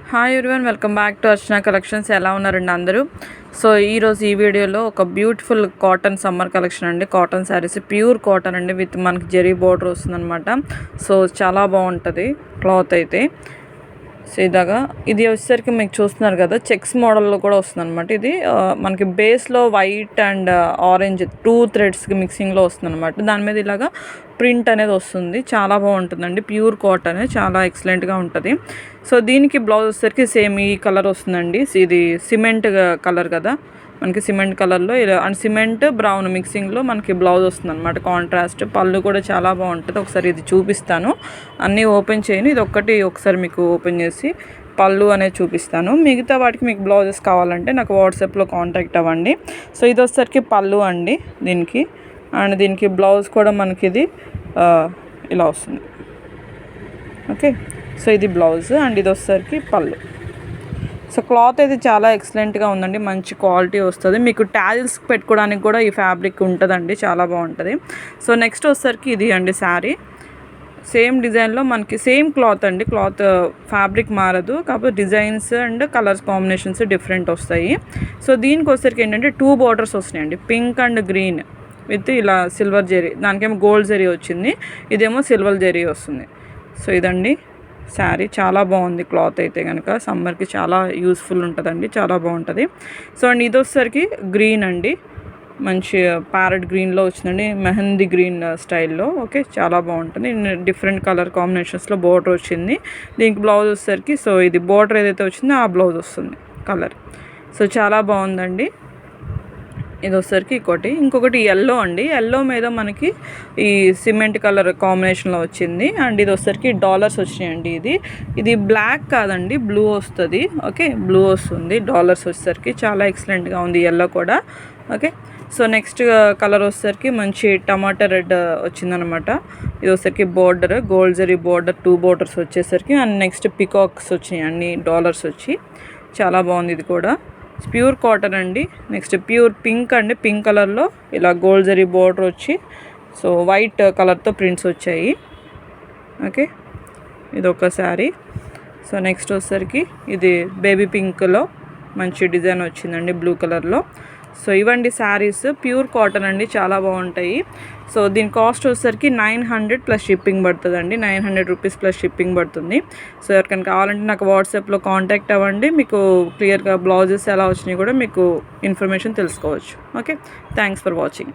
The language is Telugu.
Hi everyone, welcome back to Archana collections. ఎలా ఉన్నారండి అందరూ? సో ఈరోజు ఈ వీడియోలో ఒక బ్యూటిఫుల్ కాటన్ సమ్మర్ కలెక్షన్ అండి. కాటన్ శారీస్, ప్యూర్ కాటన్ అండి, విత్ మనకి జరీ బోర్డర్ వస్తుందన్నమాట. సో చాలా బాగుంటుంది క్లాత్ అయితే. సో ఇలాగా ఇది వచ్చేసరికి మీకు చూస్తున్నారు కదా, చెక్స్ మోడల్లో కూడా వస్తుంది అనమాట. ఇది మనకి బేస్లో వైట్ అండ్ ఆరెంజ్ 2 థ్రెడ్స్కి మిక్సింగ్లో వస్తుంది అనమాట. దాని మీద ఇలాగా ప్రింట్ అనేది వస్తుంది. చాలా బాగుంటుందండి, ప్యూర్ కాటన్, చాలా ఎక్సలెంట్గా ఉంటుంది. సో దీనికి బ్లౌజ్ వచ్చేసరికి సేమ్ ఈ కలర్ వస్తుందండి. ఇది సిమెంట్ కలర్ కదా, మనకి సిమెంట్ కలర్లో ఇలా అండ్ సిమెంట్ బ్రౌన్ మిక్సింగ్లో మనకి బ్లౌజ్ వస్తుంది అనమాట, కాంట్రాస్ట్. పళ్ళు కూడా చాలా బాగుంటుంది. ఒకసారి ఇది చూపిస్తాను, అన్నీ ఓపెన్ చేయను, ఇది ఒకసారి మీకు ఓపెన్ చేసి పళ్ళు అనేది చూపిస్తాను. మిగతా వాటికి మీకు బ్లౌజెస్ కావాలంటే నాకు వాట్సాప్లో కాంటాక్ట్ అవ్వండి. సో ఇది వచ్చేసరికి పళ్ళు అండి దీనికి, అండ్ దీనికి బ్లౌజ్ కూడా మనకి ఇది ఇలా వస్తుంది. ఓకే, సో ఇది బ్లౌజ్ అండ్ ఇది వచ్చేసరికి పళ్ళు. సో క్లాత్ అయితే చాలా ఎక్సలెంట్గా ఉందండి, మంచి క్వాలిటీ వస్తుంది. మీకు టాజిల్స్ పెట్టుకోవడానికి కూడా ఈ ఫ్యాబ్రిక్ ఉంటుందండి, చాలా బాగుంటుంది. సో నెక్స్ట్ వచ్చేసరికి ఇది అండి శారీ. సేమ్ డిజైన్లో మనకి సేమ్ క్లాత్ అండి, క్లాత్ ఫ్యాబ్రిక్ మారదు, కాకపోతే designs and colours combinations different వస్తాయి. సో దీనికి వచ్చేసరికి ఏంటంటే 2 బార్డర్స్ వస్తున్నాయండి, పింక్ అండ్ గ్రీన్ విత్ ఇలా సిల్వర్ జరీ. దానికేమో గోల్డ్ జరీ వచ్చింది, ఇదేమో సిల్వర్ జరీ వస్తుంది. సో ఇదండి శారీ, చాలా బాగుంది క్లాత్ అయితే కనుక. సమ్మర్కి చాలా యూస్ఫుల్ ఉంటుందండి, చాలా బాగుంటుంది. సో అండ్ ఇది వచ్చేసరికి గ్రీన్ అండి, మంచి ప్యారెట్ గ్రీన్లో వచ్చిందండి, మెహందీ గ్రీన్ స్టైల్లో. ఓకే, చాలా బాగుంటుంది. డిఫరెంట్ కలర్ కాంబినేషన్స్లో బోర్డర్ వచ్చింది. దీనికి బ్లౌజ్ వచ్చేసరికి, సో ఇది బోర్డర్ ఏదైతే వచ్చిందో ఆ బ్లౌజ్ వస్తుంది కలర్. సో చాలా బాగుందండి. ఇది వచ్చేసరికి ఇంకొకటి ఎల్లో అండి. ఎల్లో మీద మనకి ఈ సిమెంట్ కలర్ కాంబినేషన్లో వచ్చింది. అండ్ ఇది వచ్చేసరికి డాలర్స్ వచ్చినాయండి. ఇది బ్లాక్ కాదండి, బ్లూ వస్తుంది. ఓకే, బ్లూ వస్తుంది డాలర్స్ వచ్చేసరికి. చాలా ఎక్సలెంట్గా ఉంది ఎల్లో కూడా. ఓకే, సో నెక్స్ట్ కలర్ వచ్చేసరికి మంచి టమాటా రెడ్ వచ్చిందనమాట. ఇది వచ్చేసరికి border gold zari border, 2 borders వచ్చేసరికి. అండ్ నెక్స్ట్ పికాక్స్ వచ్చినాయి, అన్ని డాలర్స్ వచ్చి. చాలా బాగుంది ఇది కూడా, ప్యూర్ కాటన్ అండి. నెక్స్ట్ ప్యూర్ పింక్ అండి, పింక్ కలర్లో ఇలా గోల్డ్ జరీ బోర్డర్ వచ్చి, సో వైట్ కలర్తో ప్రింట్స్ వచ్చాయి. ఓకే, ఇది ఒక శారీ. సో నెక్స్ట్ వచ్చేసరికి ఇది బేబీ పింక్లో మంచి డిజైన్ వచ్చిందండి, బ్లూ కలర్లో. సో ఇవండి శారీస్, ప్యూర్ కాటన్ అండి, చాలా బాగుంటాయి. సో దీని కాస్ట్ వచ్చేసరికి 900 ప్లస్ షిప్పింగ్ పడుతుందండి, 900 రూపీస్ ప్లస్ షిప్పింగ్ పడుతుంది. సో ఎవరికైనా కావాలంటే నాకు వాట్సాప్లో కాంటాక్ట్ అవ్వండి, మీకు క్లియర్గా బ్లౌజెస్ ఎలా వచ్చినాయి కూడా మీకు ఇన్ఫర్మేషన్ తెలుసుకోవచ్చు. Okay, thanks for watching.